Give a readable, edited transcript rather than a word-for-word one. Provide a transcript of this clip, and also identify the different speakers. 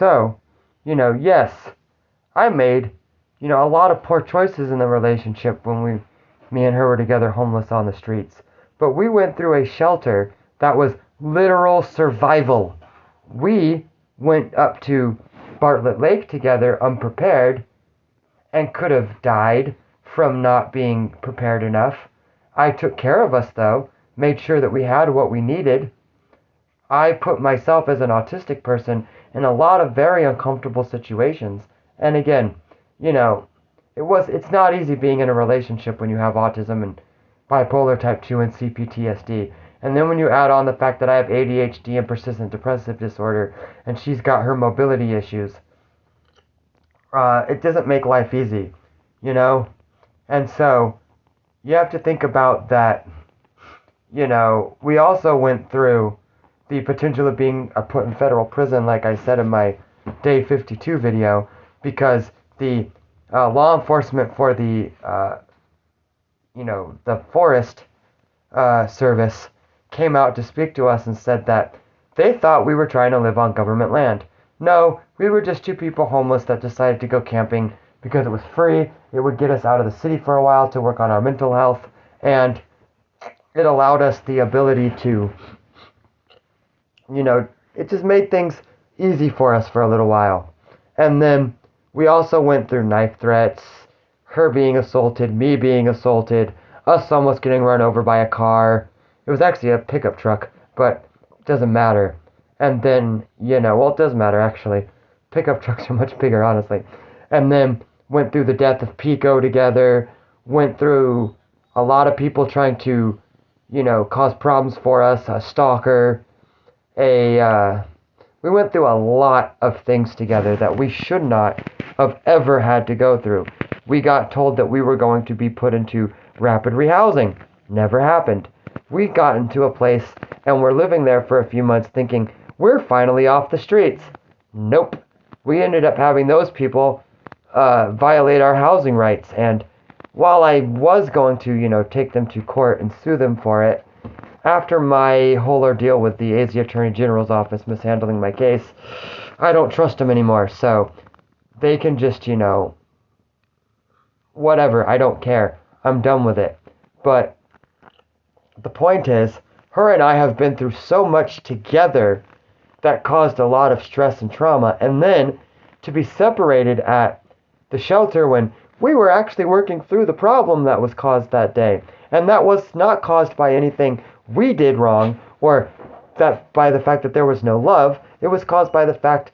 Speaker 1: So, yes, I made, a lot of poor choices in the relationship when me and her were together homeless on the streets. But we went through a shelter that was literal survival. We went up to Bartlett Lake together unprepared and could have died from not being prepared enough. I took care of us though, made sure that we had what we needed. I put myself as an autistic person in a lot of very uncomfortable situations. And again, it's not easy being in a relationship when you have autism and bipolar type 2 and CPTSD. And then when you add on the fact that I have ADHD and persistent depressive disorder and she's got her mobility issues, it doesn't make life easy, you know? And so you have to think about that, we also went through the potential of being put in federal prison, like I said in my Day 52 video, because the law enforcement for the forest service came out to speak to us and said that they thought we were trying to live on government land. No, we were just two people homeless that decided to go camping because it was free. It would get us out of the city for a while to work on our mental health, and it allowed us the ability to, it just made things easy for us for a little while. And then we also went through knife threats, her being assaulted, me being assaulted, us almost getting run over by a car. It was actually a pickup truck, but it doesn't matter. And then, it does matter actually. Pickup trucks are much bigger, honestly. And then went through the death of Pico together, went through a lot of people trying to, cause problems for us, a stalker, we went through a lot of things together that we should not have ever had to go through. We got told that we were going to be put into rapid rehousing. Never happened. We got into a place and we're living there for a few months thinking we're finally off the streets. Nope. We ended up having those people violate our housing rights. And while I was going to, take them to court and sue them for it, after my whole ordeal with the AZ Attorney General's office mishandling my case, I don't trust them anymore. So they can just, whatever, I don't care. I'm done with it. But the point is, her and I have been through so much together that caused a lot of stress and trauma. And then to be separated at the shelter when we were actually working through the problem that was caused that day. And that was not caused by anything we did wrong or that by the fact that there was no love. It was caused by the fact